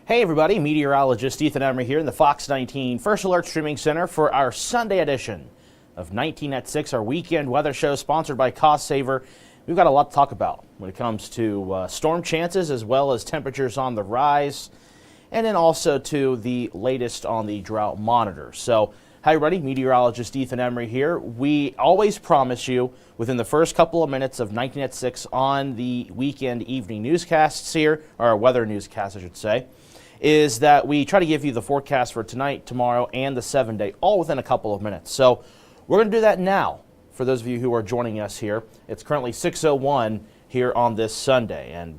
Hey everybody, meteorologist Ethan Emery here in the Fox 19 First Alert Streaming Center for our Sunday edition of 19 at 6, our weekend weather show sponsored by Cost Saver. We've got a lot to talk about when it comes to storm chances as well as temperatures on the rise, and then also to the latest on the drought monitor. So, hi everybody, meteorologist Ethan Emery here. We always promise you within the first couple of minutes of 19 at 6 on the weekend evening newscasts here, or weather newscasts I should say, is that we try to give you the forecast for tonight, tomorrow, and the 7-day, all within a couple of minutes. So we're going to do that now for those of you who are joining us here. It's currently 6:01 here on this Sunday, and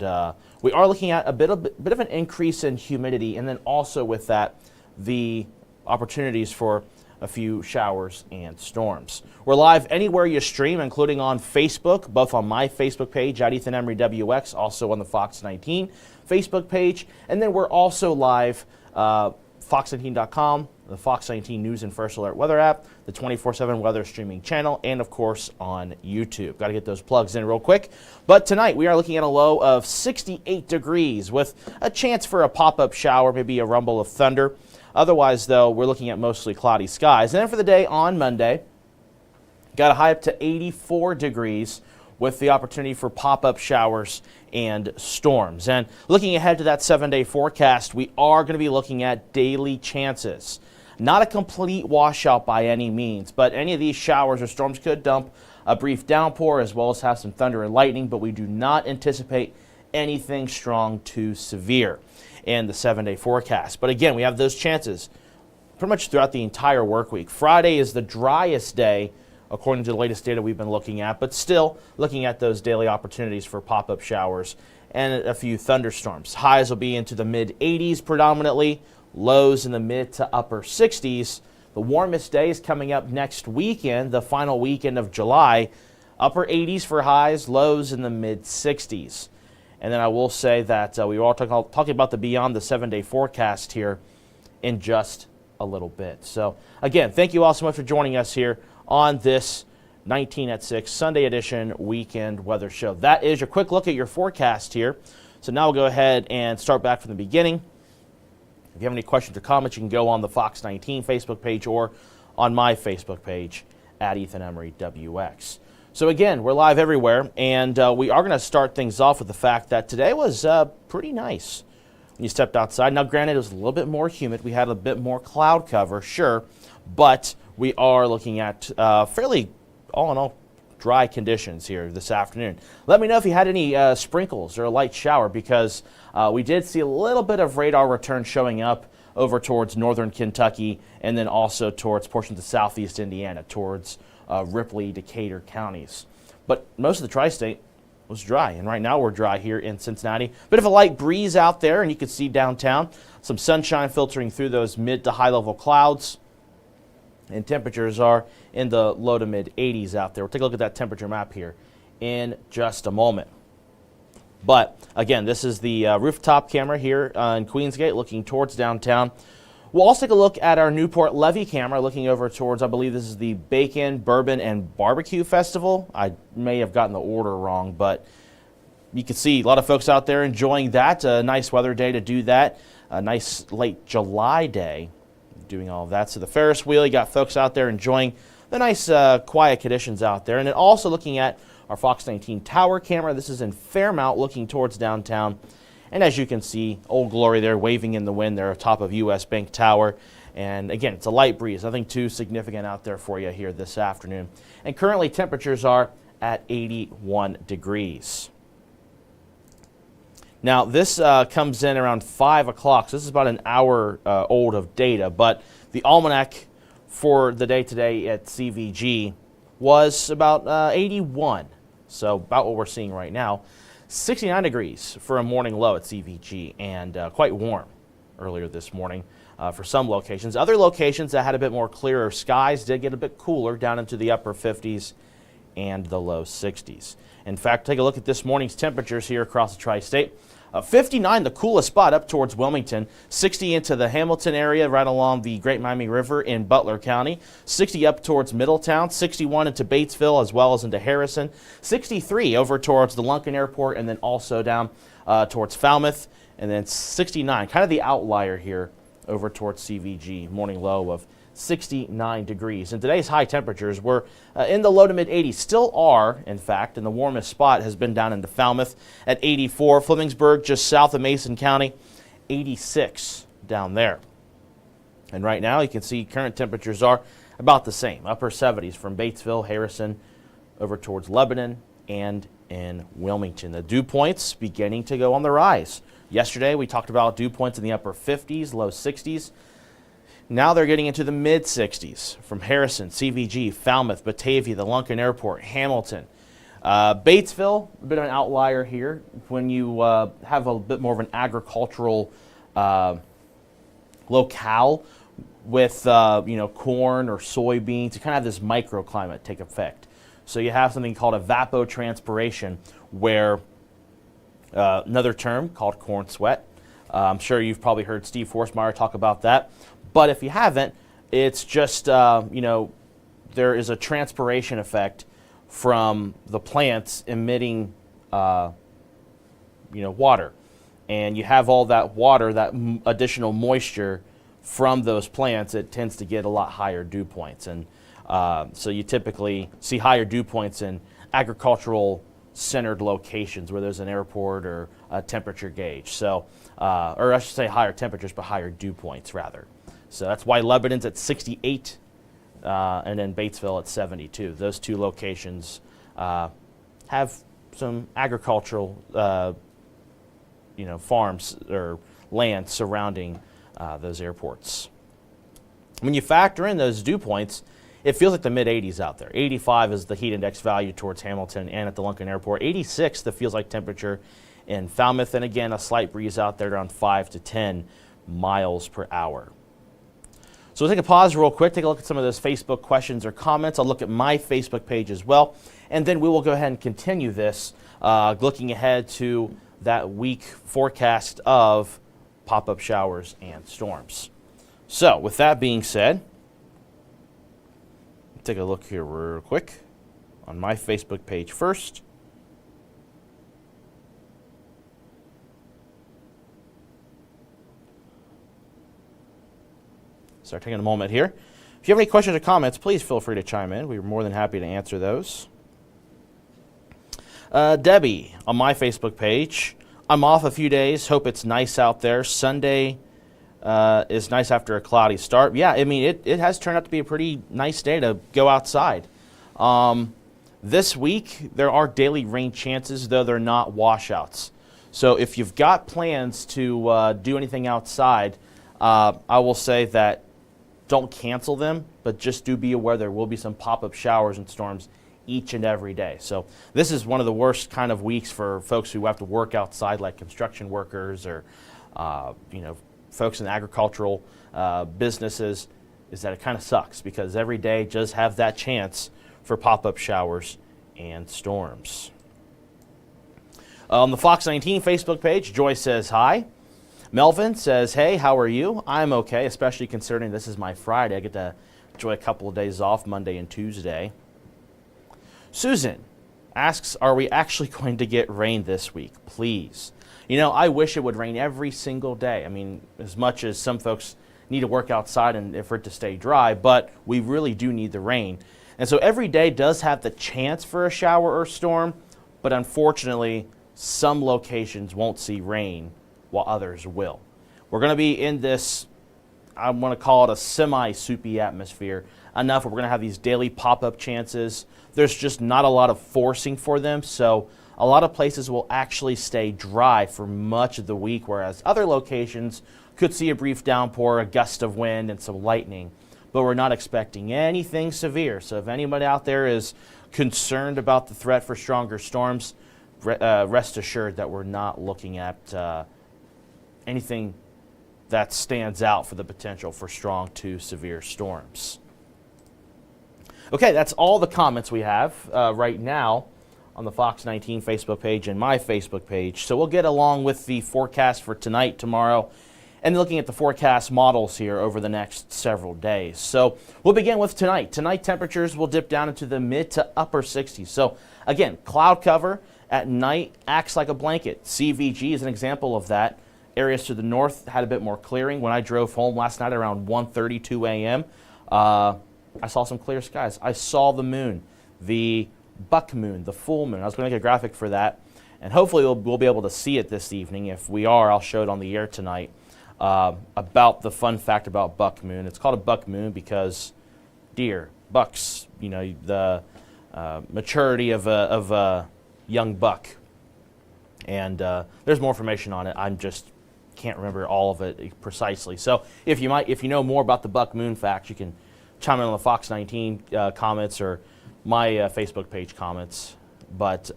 we are looking at a bit of an increase in humidity, and then also with that, the opportunities for a few showers and storms. We're live anywhere you stream, including on Facebook, both on my Facebook page at Ethan Emery WX, also on the Fox 19 Facebook page, and then we're also live fox19.com, the Fox 19 News and First Alert Weather app, the 24/7 weather streaming channel, and of course on YouTube. Got to get those plugs in real quick. But tonight we are looking at a low of 68 degrees with a chance for a pop-up shower, maybe a rumble of thunder. Otherwise, though, we're looking at mostly cloudy skies. And then for the day on Monday, got a high up to 84 degrees with the opportunity for pop-up showers and storms. And looking ahead to that 7-day forecast, we are going to be looking at daily chances. Not a complete washout by any means, but any of these showers or storms could dump a brief downpour as well as have some thunder and lightning, but we do not anticipate anything strong to severe in the 7-day forecast. But again, we have those chances pretty much throughout the entire work week. Friday is the driest day according to the latest data we've been looking at, but still looking at those daily opportunities for pop-up showers and a few thunderstorms. Highs will be into the mid-80s predominantly, lows in the mid to upper 60s. The warmest day is coming up next weekend, the final weekend of July. Upper 80s for highs, lows in the mid-60s. And then I will say that we are talking about the beyond the 7-day forecast here in just a little bit. So again, thank you all so much for joining us here on this 19 at 6 Sunday edition weekend weather show. That is your quick look at your forecast here. So now we'll go ahead and start back from the beginning. If you have any questions or comments, you can go on the Fox 19 Facebook page or on my Facebook page at Ethan Emery WX. So again, we're live everywhere, and we are going to start things off with the fact that today was pretty nice when you stepped outside. Now granted, it was a little bit more humid. We had a bit more cloud cover, sure, but we are looking at fairly, all in all, dry conditions here this afternoon. Let me know if you had any sprinkles or a light shower, because we did see a little bit of radar return showing up over towards northern Kentucky and then also towards portions of southeast Indiana, towards Ripley, Decatur counties. But most of the tri-state was dry, and right now we're dry here in Cincinnati. Bit of a light breeze out there, and you can see downtown some sunshine filtering through those mid to high level clouds. And temperatures are in the low to mid 80s out there. We'll take a look at that temperature map here in just a moment. But again, this is the rooftop camera here in Queensgate looking towards downtown. We'll also take a look at our Newport Levee camera looking over towards, I believe this is the Bacon, Bourbon, and Barbecue Festival. I may have gotten the order wrong, but you can see a lot of folks out there enjoying that. A nice weather day to do that. A nice late July day doing all of that. So the Ferris wheel, you got folks out there enjoying the nice quiet conditions out there. And then also looking at our Fox 19 tower camera. This is in Fairmount looking towards downtown. And as you can see, Old Glory there waving in the wind there atop of U.S. Bank Tower. And again, it's a light breeze, nothing too significant out there for you here this afternoon. And currently temperatures are at 81 degrees. Now, this comes in around 5 o'clock, so this is about an hour old of data, but the almanac for the day today at CVG was about 81, so about what we're seeing right now. 69 degrees for a morning low at CVG, and quite warm earlier this morning for some locations. Other locations that had a bit more clearer skies did get a bit cooler down into the upper 50s and the low 60s. In fact, take a look at this morning's temperatures here across the tri-state. 59, the coolest spot up towards Wilmington. 60 into the Hamilton area right along the Great Miami River in Butler County. 60 up towards Middletown. 61 into Batesville as well as into Harrison. 63 over towards the Lunken Airport and then also down towards Falmouth. and then 69, kind of the outlier here over towards CVG, morning low of 69 degrees. And today's high temperatures were in the low to mid 80s, still are, in fact, and the warmest spot has been down into Falmouth at 84, Flemingsburg just south of Mason County, 86 down there. And right now you can see current temperatures are about the same, upper 70s from Batesville, Harrison, over towards Lebanon, and in Wilmington. The dew points beginning to go on the rise. Yesterday we talked about dew points in the upper 50s, low 60s. Now they're getting into the mid 60s from Harrison, CVG, Falmouth, Batavia, the Lunken Airport, Hamilton. Batesville, a bit of an outlier here. When you have a bit more of an agricultural locale with corn or soybeans, you kind of have this microclimate take effect. So you have something called evapotranspiration, where another term called corn sweat. I'm sure you've probably heard Steve Forsmeyer talk about that. But if you haven't, it's just, there is a transpiration effect from the plants emitting, water. And you have all that water, that additional moisture from those plants, it tends to get a lot higher dew points. And so you typically see higher dew points in agricultural centered locations where there's an airport or a temperature gauge. So, or I should say higher temperatures, but higher dew points rather. So that's why Lebanon's at 68 and then Batesville at 72. Those two locations have some agricultural, farms or land surrounding those airports. When you factor in those dew points, it feels like the mid-80s out there. 85 is the heat index value towards Hamilton and at the Lunken Airport. 86, the feels like temperature in Falmouth. And again, a slight breeze out there around 5 to 10 miles per hour. So we'll take a pause real quick, take a look at some of those Facebook questions or comments. I'll look at my Facebook page as well. And then we will go ahead and continue this, looking ahead to that week forecast of pop-up showers and storms. So with that being said, take a look here real quick on my Facebook page first. Start taking a moment here. If you have any questions or comments, please feel free to chime in. We're more than happy to answer those. Debbie on my Facebook page. I'm off a few days. Hope it's nice out there. Sunday is nice after a cloudy start. Yeah, I mean, it has turned out to be a pretty nice day to go outside. This week, there are daily rain chances, though they're not washouts. So if you've got plans to do anything outside, I will say that don't cancel them, but just do be aware there will be some pop-up showers and storms each and every day. So this is one of the worst kind of weeks for folks who have to work outside, like construction workers or folks in agricultural businesses, is that it kind of sucks because every day does have that chance for pop-up showers and storms. On the Fox 19 Facebook page, Joy says hi. Melvin says, hey, how are you? I'm okay, especially considering this is my Friday. I get to enjoy a couple of days off, Monday and Tuesday. Susan asks, are we actually going to get rain this week? Please. I wish it would rain every single day. I mean, as much as some folks need to work outside and for it to stay dry, but we really do need the rain. And so every day does have the chance for a shower or storm, but unfortunately, some locations won't see rain while others will. We're going to be in this, I want to call it a semi-soupy atmosphere, enough where we're going to have these daily pop-up chances. There's just not a lot of forcing for them, so a lot of places will actually stay dry for much of the week, whereas other locations could see a brief downpour, a gust of wind, and some lightning. But we're not expecting anything severe. So if anybody out there is concerned about the threat for stronger storms, rest assured that we're not looking at anything that stands out for the potential for strong to severe storms. Okay, that's all the comments we have right now on the Fox 19 Facebook page and my Facebook page. So we'll get along with the forecast for tonight, tomorrow, and looking at the forecast models here over the next several days. So we'll begin with tonight. Tonight, temperatures will dip down into the mid to upper 60s. So again, cloud cover at night acts like a blanket. CVG is an example of that. Areas to the north had a bit more clearing. When I drove home last night around 1:32 a.m., I saw some clear skies. I saw the moon, the buck moon, the full moon. I was going to make a graphic for that, and hopefully we'll be able to see it this evening. If we are, I'll show it on the air tonight about the fun fact about buck moon. It's called a buck moon because deer, bucks, you know, the maturity of a young buck. And there's more information on it. I'm just can't remember all of it precisely. So if you know more about the buck moon facts, you can chime in on the Fox 19 comments or my Facebook page comments. But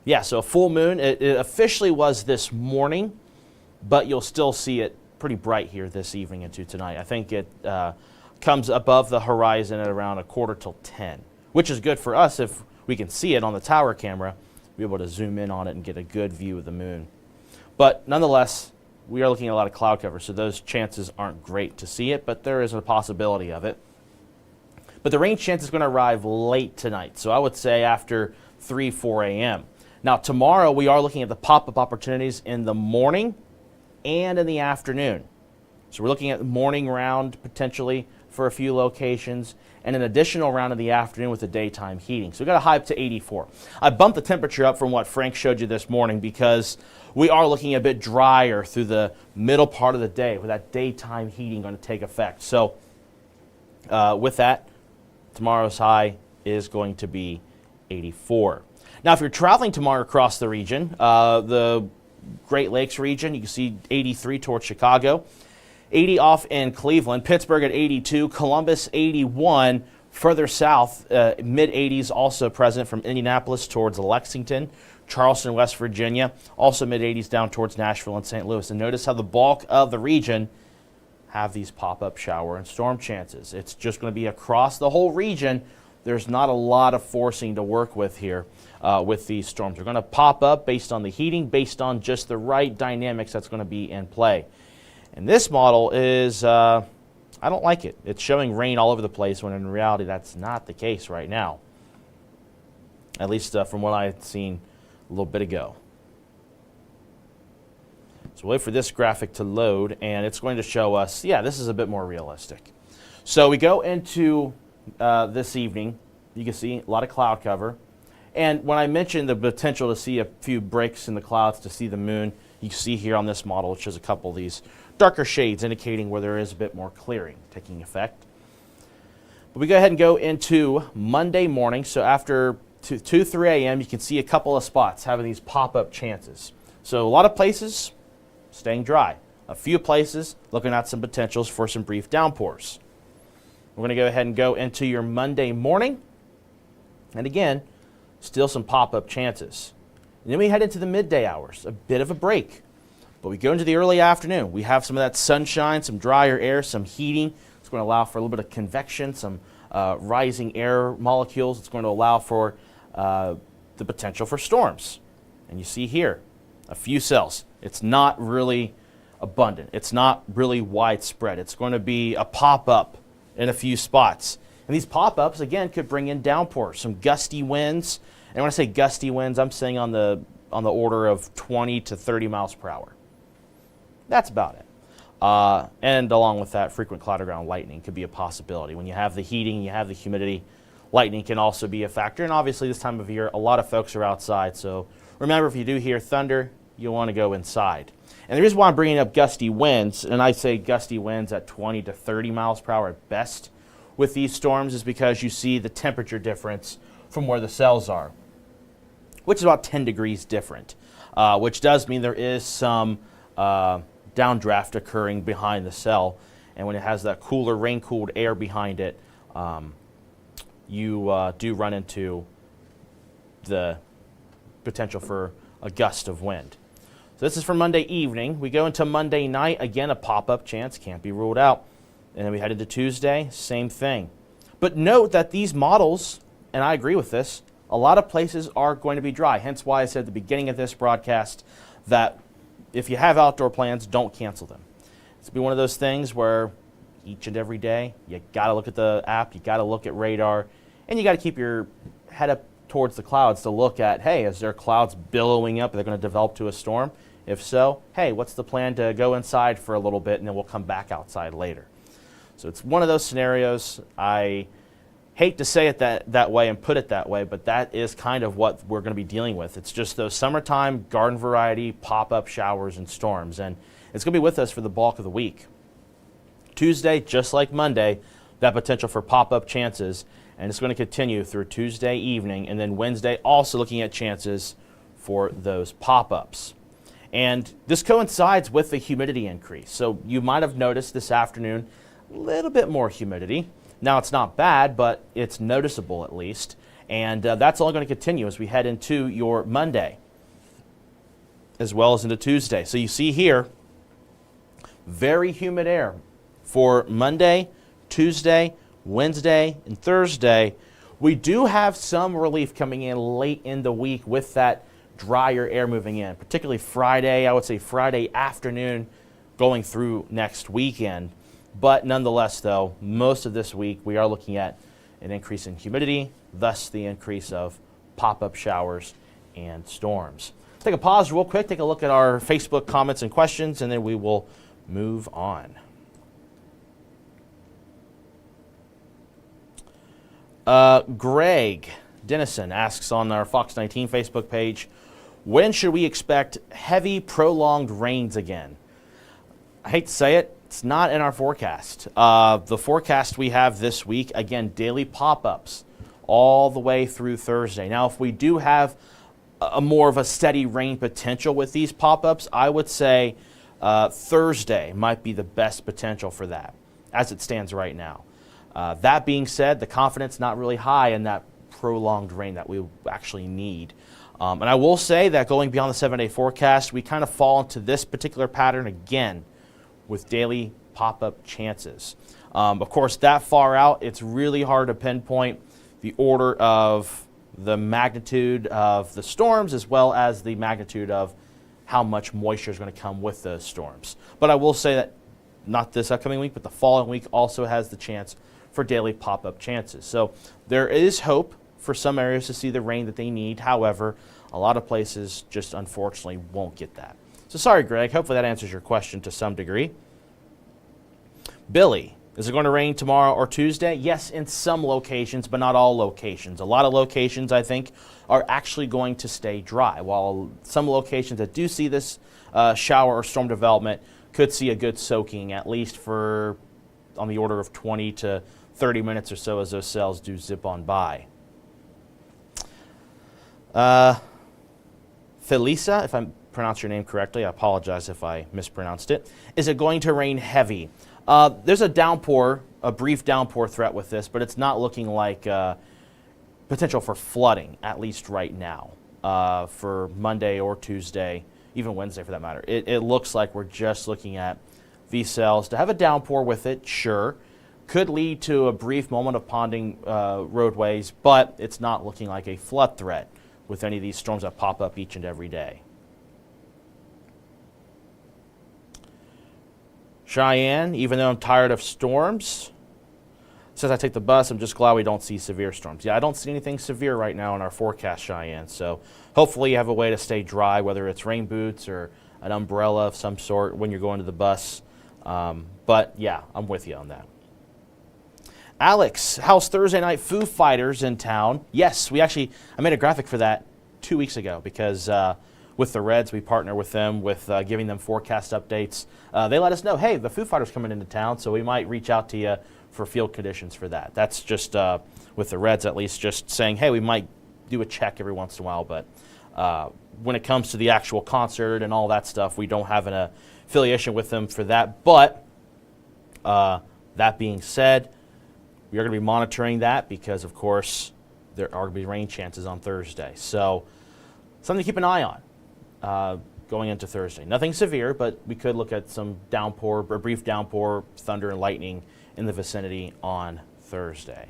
yeah, so a full moon. It officially was this morning, but you'll still see it pretty bright here this evening into tonight. I think it comes above the horizon at around 9:45, which is good for us if we can see it on the tower camera, be able to zoom in on it and get a good view of the moon. But nonetheless, we are looking at a lot of cloud cover, so those chances aren't great to see it, but there is a possibility of it. But the rain chance is going to arrive late tonight, so I would say after 3, 4 a.m. Now tomorrow we are looking at the pop-up opportunities in the morning and in the afternoon. So we're looking at the morning round potentially for a few locations and an additional round in the afternoon with the daytime heating. So we've got a high up to 84. I bumped the temperature up from what Frank showed you this morning because we are looking a bit drier through the middle part of the day with that daytime heating going to take effect. So with that, tomorrow's high is going to be 84. Now, if you're traveling tomorrow across the region, the Great Lakes region, you can see 83 towards Chicago, 80 off in Cleveland, Pittsburgh at 82, Columbus 81, further south, mid-80s also present from Indianapolis towards Lexington, Charleston, West Virginia, also mid-80s down towards Nashville and St. Louis. And notice how the bulk of the region have these pop-up shower and storm chances. It's just going to be across the whole region. There's not a lot of forcing to work with here with these storms. They're going to pop up based on the heating, based on just the right dynamics that's going to be in play. And this model is, I don't like it. It's showing rain all over the place when in reality that's not the case right now. At least from what I had seen a little bit ago. So wait for this graphic to load and it's going to show us, yeah, this is a bit more realistic. So we go into this evening, you can see a lot of cloud cover. And when I mentioned the potential to see a few breaks in the clouds to see the moon, you can see here on this model, which is a couple of these darker shades indicating where there is a bit more clearing taking effect. But we go ahead and go into Monday morning. So after 2, 3 a.m., you can see a couple of spots having these pop-up chances. So a lot of places staying dry. A few places looking at some potentials for some brief downpours. We're going to go ahead and go into your Monday morning. And again, still some pop-up chances. And then we head into the midday hours, a bit of a break. But we go into the early afternoon. We have some of that sunshine, some drier air, some heating. It's going to allow for a little bit of convection, some rising air molecules. It's going to allow for the potential for storms. And you see here, a few cells. It's not really abundant. It's not really widespread. It's going to be a pop-up in a few spots. And these pop-ups, again, could bring in downpours, some gusty winds. And when I say gusty winds, I'm saying on the order of 20 to 30 miles per hour. That's about it. And along with that, frequent cloud or ground lightning could be a possibility. When you have the heating, you have the humidity, lightning can also be a factor. And obviously this time of year, a lot of folks are outside. So remember, if you do hear thunder, you'll want to go inside. And the reason why I'm bringing up gusty winds, and I say gusty winds at 20 to 30 miles per hour at best with these storms, is because you see the temperature difference from where the cells are, which is about 10 degrees different, which does mean there is some downdraft occurring behind the cell. And when it has that cooler, rain-cooled air behind it, you do run into the potential for a gust of wind. So this is for Monday evening. We go into Monday night. Again, a pop-up chance can't be ruled out. And then we head into Tuesday, same thing. But note that these models, and I agree with this, a lot of places are going to be dry. Hence why I said at the beginning of this broadcast that if you have outdoor plans, don't cancel them. It's going to be one of those things where each and every day, you got to look at the app, you got to look at radar, and you got to keep your head up towards the clouds to look at, hey, is there clouds billowing up? They're going to develop to a storm. If so, hey, what's the plan to go inside for a little bit and then we'll come back outside later? So it's one of those scenarios. I hate to say it that way and put it that way, but that is kind of what we're going to be dealing with. It's just those summertime garden variety pop-up showers and storms, and it's going to be with us for the bulk of the week. Tuesday, just like Monday, that potential for pop-up chances, and it's going to continue through Tuesday evening, and then Wednesday also looking at chances for those pop-ups. And this coincides with the humidity increase. So you might have noticed this afternoon a little bit more humidity. Now it's not bad, but it's noticeable at least. And that's all going to continue as we head into your Monday as well as into Tuesday. So you see here, very humid air for Monday, Tuesday, Wednesday, and Thursday. We do have some relief coming in late in the week with that drier air moving in, particularly Friday. I would say Friday afternoon going through next weekend. But nonetheless, though, most of this week we are looking at an increase in humidity, thus the increase of pop-up showers and storms. Let's take a pause real quick, take a look at our Facebook comments and questions, and then we will move on. Greg Dennison asks on our Fox 19 Facebook page, when should we expect heavy, prolonged rains again? I hate to say it, it's not in our forecast. The forecast we have this week, again, daily pop-ups all the way through Thursday. Now, if we do have a more of a steady rain potential with these pop-ups, I would say Thursday might be the best potential for that as it stands right now. That being said, the confidence not really high in that prolonged rain that we actually need. And I will say that going beyond the 7-day forecast, we kind of fall into this particular pattern again with daily pop-up chances. Of course, that far out, it's really hard to pinpoint the order of the magnitude of the storms as well as the magnitude of how much moisture is going to come with those storms. But I will say that not this upcoming week, but the following week also has the chance for daily pop-up chances. So there is hope for some areas to see the rain that they need. However, a lot of places just unfortunately won't get that. So sorry, Greg. Hopefully that answers your question to some degree. Billy, is it going to rain tomorrow or Tuesday? Yes, in some locations, but not all locations. A lot of locations, I think, are actually going to stay dry, while some locations that do see this shower or storm development could see a good soaking, at least for on the order of 20 to 30 minutes or so as those cells do zip on by. Felisa, if I pronounce your name correctly, I apologize if I mispronounced it. Is it going to rain heavy? There's a downpour, a brief downpour threat with this, but it's not looking like potential for flooding, at least right now, for Monday or Tuesday, even Wednesday for that matter. It looks like we're just looking at these cells to have a downpour with it, sure. Could lead to a brief moment of ponding roadways, but it's not looking like a flood threat with any of these storms that pop up each and every day. Cheyenne, even though I'm tired of storms, says I take the bus, I'm just glad we don't see severe storms. Yeah, I don't see anything severe right now in our forecast, Cheyenne. So hopefully you have a way to stay dry, whether it's rain boots or an umbrella of some sort when you're going to the bus. But yeah, I'm with you on that. Alex, how's Thursday night Foo Fighters in town? Yes, I made a graphic for that 2 weeks ago because with the Reds, we partner with them with giving them forecast updates. They let us know, hey, the Foo Fighters coming into town, so we might reach out to you for field conditions for that. That's just, with the Reds at least, just saying, hey, we might do a check every once in a while, but when it comes to the actual concert and all that stuff, we don't have an affiliation with them for that. But that being said, we are going to be monitoring that because, of course, there are going to be rain chances on Thursday. So something to keep an eye on going into Thursday. Nothing severe, but we could look at some downpour, a brief downpour, thunder and lightning in the vicinity on Thursday.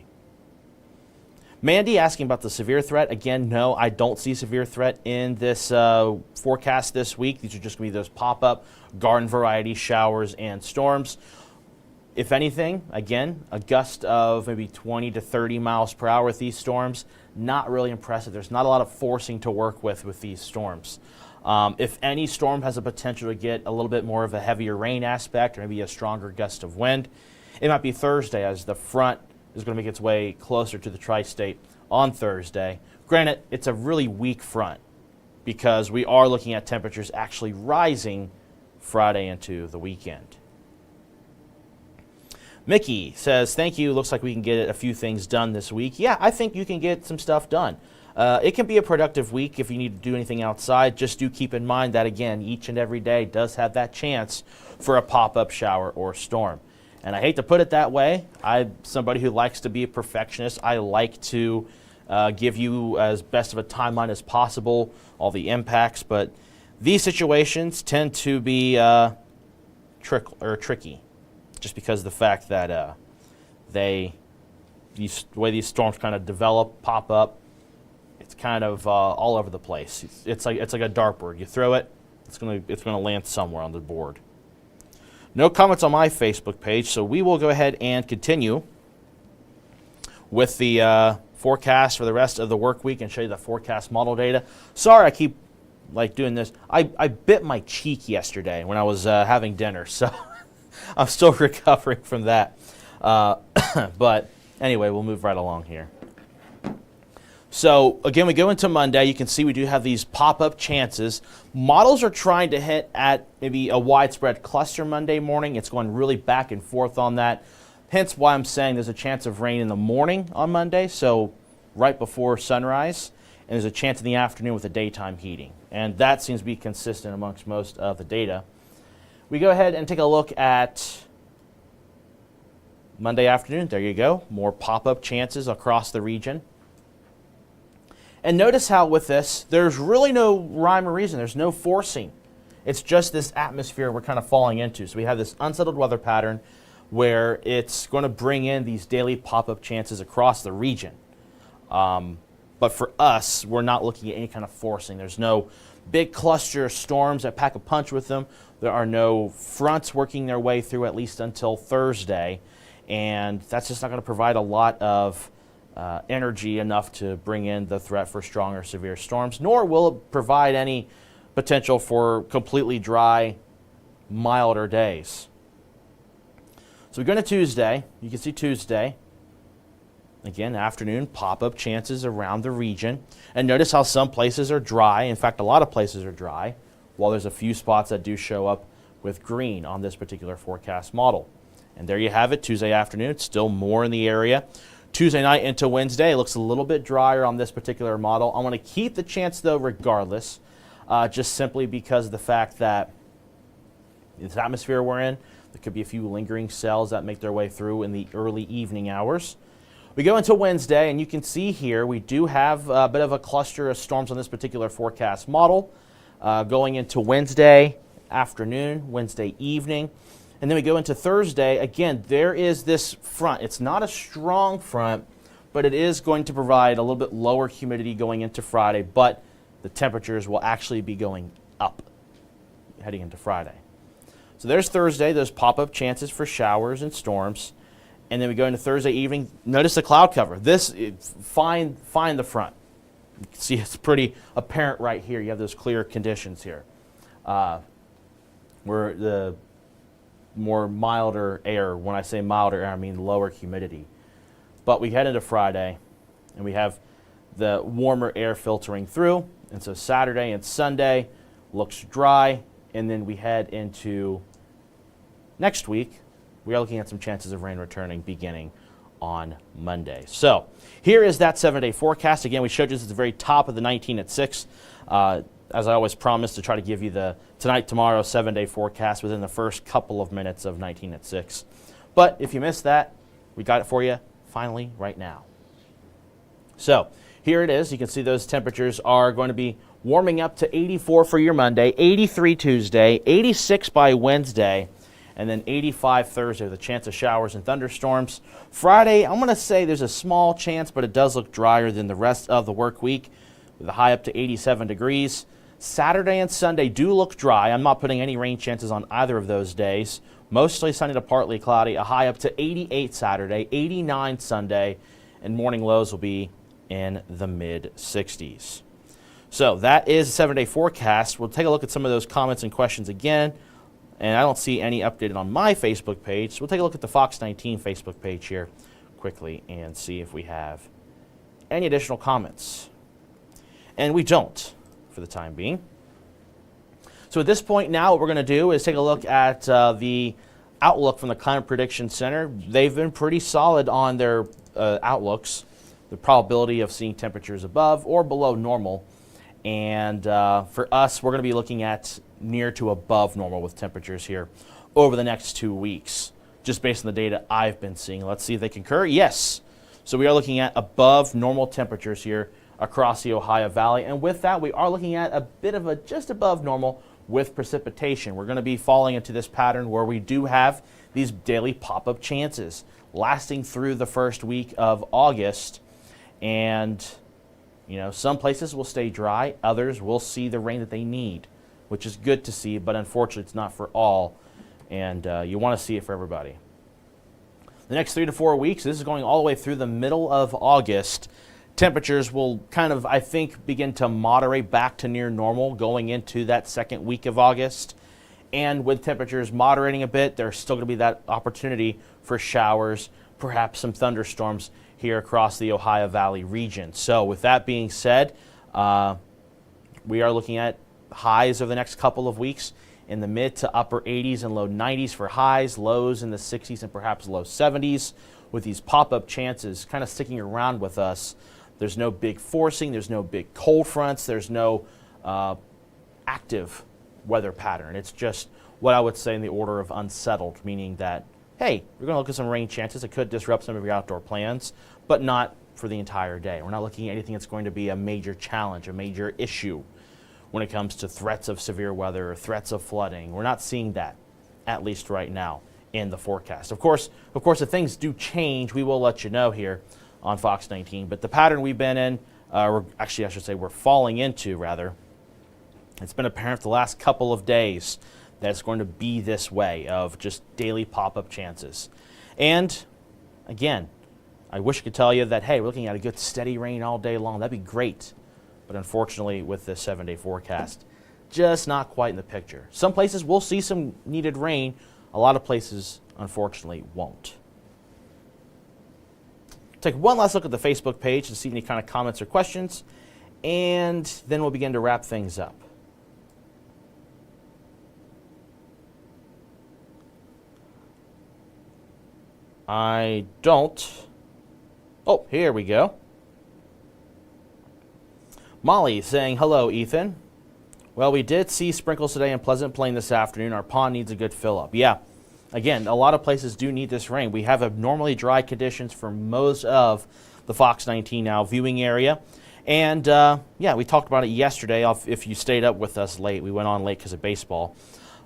Mandy asking about the severe threat. Again, no, I don't see severe threat in this forecast this week. These are just going to be those pop-up garden variety showers and storms. If anything, again, a gust of maybe 20 to 30 miles per hour with these storms, not really impressive. There's not a lot of forcing to work with these storms. If any storm has a potential to get a little bit more of a heavier rain aspect or maybe a stronger gust of wind, it might be Thursday as the front is going to make its way closer to the tri-state on Thursday. Granted, it's a really weak front because we are looking at temperatures actually rising Friday into the weekend. Mickey says, thank you. Looks like we can get a few things done this week. Yeah, I think you can get some stuff done. It can be a productive week if you need to do anything outside. Just do keep in mind that, again, each and every day does have that chance for a pop-up shower or storm. And I hate to put it that way. I'm somebody who likes to be a perfectionist. I like to give you as best of a timeline as possible, all the impacts. But these situations tend to be tricky, just because of the fact that the way these storms kind of develop, pop up, it's kind of all over the place. It's like a dartboard. You throw it, it's gonna land somewhere on the board. No comments on my Facebook page, so we will go ahead and continue with the forecast for the rest of the work week and show you the forecast model data. Sorry, I keep doing this. I bit my cheek yesterday when I was having dinner, so I'm still recovering from that. But anyway, we'll move right along here. So again, we go into Monday. You can see we do have these pop-up chances. Models are trying to hit at maybe a widespread cluster Monday morning. It's going really back and forth on that. Hence why I'm saying there's a chance of rain in the morning on Monday, so right before sunrise, and there's a chance in the afternoon with the daytime heating. And that seems to be consistent amongst most of the data. We go ahead and take a look at Monday afternoon. There you go. More pop-up chances across the region. And notice how with this, there's really no rhyme or reason. There's no forcing. It's just this atmosphere we're kind of falling into. So we have this unsettled weather pattern where it's going to bring in these daily pop-up chances across the region. But for us, we're not looking at any kind of forcing. There's no big cluster of storms that pack a punch with them. There are no fronts working their way through at least until Thursday. And that's just not going to provide a lot of energy enough to bring in the threat for strong or severe storms, nor will it provide any potential for completely dry, milder days. So we go to Tuesday. You can see Tuesday. Again, afternoon, pop-up chances around the region. And notice how some places are dry. In fact, a lot of places are dry, while there's a few spots that do show up with green on this particular forecast model. And there you have it, Tuesday afternoon. It's still more in the area. Tuesday night into Wednesday, it looks a little bit drier on this particular model. I want to keep the chance, though, regardless, just simply because of the fact that this atmosphere we're in, there could be a few lingering cells that make their way through in the early evening hours. We go into Wednesday, and you can see here we do have a bit of a cluster of storms on this particular forecast model going into Wednesday afternoon, Wednesday evening. And then we go into Thursday. Again, there is this front. It's not a strong front, but it is going to provide a little bit lower humidity going into Friday, but the temperatures will actually be going up heading into Friday. So there's Thursday, those pop-up chances for showers and storms. And then we go into Thursday evening. Notice the cloud cover. Find the front. You can see it's pretty apparent right here. You have those clear conditions here. Where the more milder air, when I say milder air, I mean lower humidity. But we head into Friday, and we have the warmer air filtering through. And so Saturday and Sunday looks dry. And then we head into next week. We are looking at some chances of rain returning beginning on Monday. So here is that 7-day forecast. Again, we showed you this at the very top of the 19atSIX. As I always promise to try to give you the tonight, tomorrow, 7-day forecast within the first couple of minutes of 19atSIX. But if you missed that, we got it for you finally right now. So here it is. You can see those temperatures are going to be warming up to 84 for your Monday, 83 Tuesday, 86 by Wednesday, and then 85 Thursday with a chance of showers and thunderstorms. Friday, I'm going to say there's a small chance, but it does look drier than the rest of the work week with a high up to 87 degrees. Saturday and Sunday do look dry. I'm not putting any rain chances on either of those days. Mostly sunny to partly cloudy, a high up to 88 Saturday, 89 Sunday, and morning lows will be in the mid-60s. So that is a 7-day forecast. We'll take a look at some of those comments and questions again. And I don't see any updated on my Facebook page. So we'll take a look at the Fox 19 Facebook page here quickly and see if we have any additional comments. And we don't for the time being. So at this point now, what we're going to do is take a look at the outlook from the Climate Prediction Center. They've been pretty solid on their outlooks, the probability of seeing temperatures above or below normal. And for us, we're going to be looking at near to above normal with temperatures here over the next 2 weeks, just based on the data I've been seeing. Let's see if they concur. Yes. So we are looking at above normal temperatures here across the Ohio Valley. And with that, we are looking at a bit of a just above normal with precipitation. We're going to be falling into this pattern where we do have these daily pop-up chances lasting through the first week of August. And, you know, some places will stay dry. Others will see the rain that they need, which is good to see, but unfortunately it's not for all. And you want to see it for everybody. The next 3 to 4 weeks, this is going all the way through the middle of August. Temperatures will kind of, I think, begin to moderate back to near normal going into that second week of August. And with temperatures moderating a bit, there's still going to be that opportunity for showers, perhaps some thunderstorms here across the Ohio Valley region. So with that being said, we are looking at highs over the next couple of weeks in the mid to upper 80s and low 90s for highs, lows in the 60s and perhaps low 70s with these pop-up chances kind of sticking around with us. There's no big forcing, there's no big cold fronts, there's no active weather pattern. It's just what I would say in the order of unsettled, meaning that, hey, we're going to look at some rain chances. It could disrupt some of your outdoor plans, but not for the entire day. We're not looking at anything that's going to be a major challenge, a major issue when it comes to threats of severe weather or threats of flooding. We're not seeing that, at least right now, in the forecast. Of course, if things do change, we will let you know here on Fox 19. But the pattern we've been in, actually I should say we're falling into, rather, it's been apparent the last couple of days that it's going to be this way of just daily pop-up chances. And again, I wish I could tell you that, hey, we're looking at a good steady rain all day long. That'd be great. But unfortunately, with this 7-day forecast, just not quite in the picture. Some places will see some needed rain. A lot of places, unfortunately, won't. Take one last look at the Facebook page to see any kind of comments or questions, and then we'll begin to wrap things up. I don't. Oh, here we go. Molly saying, hello, Ethan. Well, we did see sprinkles today in Pleasant Plain this afternoon. Our pond needs a good fill-up. Yeah, again, a lot of places do need this rain. We have abnormally dry conditions for most of the Fox 19 Now viewing area. And, yeah, we talked about it yesterday. If you stayed up with us late, we went on late because of baseball.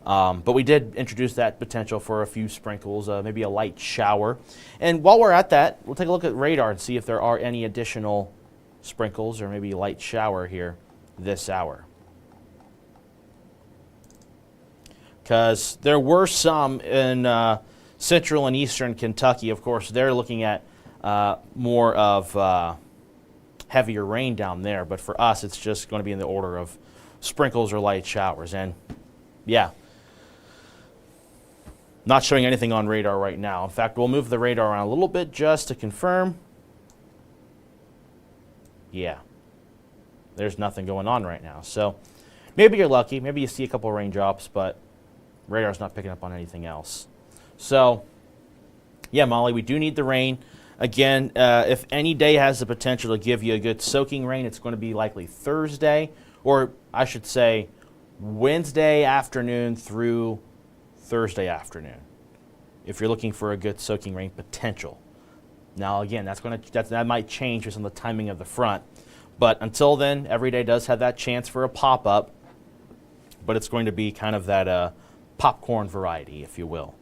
But we did introduce that potential for a few sprinkles, maybe a light shower. And while we're at that, we'll take a look at radar and see if there are any additional sprinkles or maybe light shower here this hour. Because there were some in central and eastern Kentucky. Of course, they're looking at more of heavier rain down there. But for us, it's just going to be in the order of sprinkles or light showers. And, yeah, not showing anything on radar right now. In fact, we'll move the radar around a little bit just to confirm. Yeah, there's nothing going on right now. So maybe you're lucky. Maybe you see a couple of raindrops, but radar's not picking up on anything else. So, yeah, Molly, we do need the rain. Again, if any day has the potential to give you a good soaking rain, it's going to be likely Thursday, or I should say Wednesday afternoon through Thursday afternoon, if you're looking for a good soaking rain potential. Now, again, that might change based on the timing of the front. But until then, every day does have that chance for a pop-up. But it's going to be kind of that popcorn variety, if you will.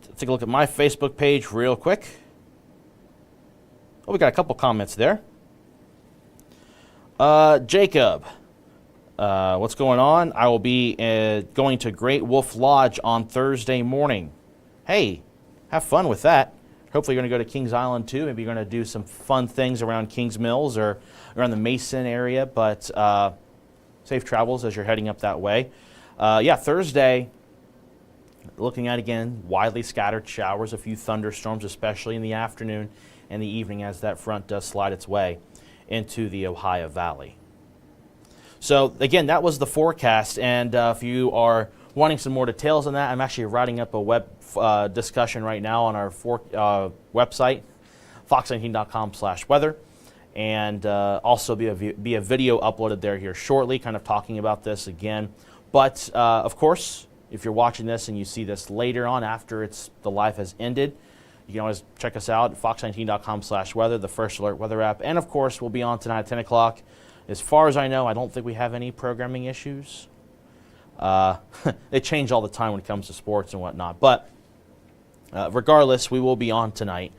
Let's take a look at my Facebook page real quick. Oh, we got a couple comments there. Jacob, what's going on? I will be going to Great Wolf Lodge on Thursday morning. Hey, have fun with that. hopefully you're going to go to Kings Island too. Maybe you're going to do some fun things around Kings Mills or around the Mason area, but safe travels as you're heading up that way. Yeah, Thursday, looking at, again, widely scattered showers, a few thunderstorms, especially in the afternoon and the evening as that front does slide its way into the Ohio Valley. So, again, that was the forecast, and if you are wanting some more details on that, I'm actually writing up a web discussion right now on our website, fox19.com/weather, and also be a video uploaded there here shortly, kind of talking about this again. But, of course, if you're watching this and you see this later on after the live has ended, you can always check us out at fox19.com/weather, the First Alert weather app. And, of course, we'll be on tonight at 10 o'clock. As far as I know, I don't think we have any programming issues. They change all the time when it comes to sports and whatnot. But regardless, we will be on tonight,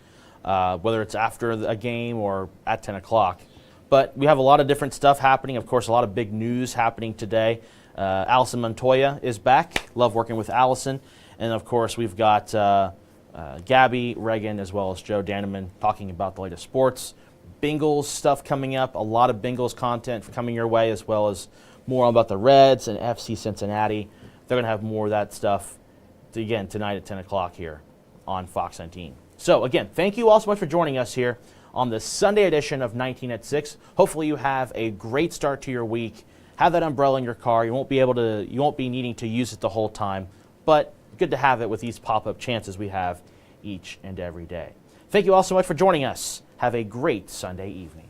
whether it's after a game or at 10 o'clock. But we have a lot of different stuff happening. Of course, a lot of big news happening today. Allison Montoya is back. Love working with Allison. And, of course, we've got Gabby Reagan as well as Joe Daneman talking about the latest sports. Bengals stuff coming up. A lot of Bengals content coming your way, as well as more about the Reds and FC Cincinnati. They're going to have more of that stuff, again, tonight at 10 o'clock here on Fox 19. So, again, thank you all so much for joining us here on the Sunday edition of 19 at 6. Hopefully you have a great start to your week. Have that umbrella in your car. You won't be needing to use it the whole time, but good to have it with these pop-up chances we have each and every day. Thank you all so much for joining us. Have a great Sunday evening.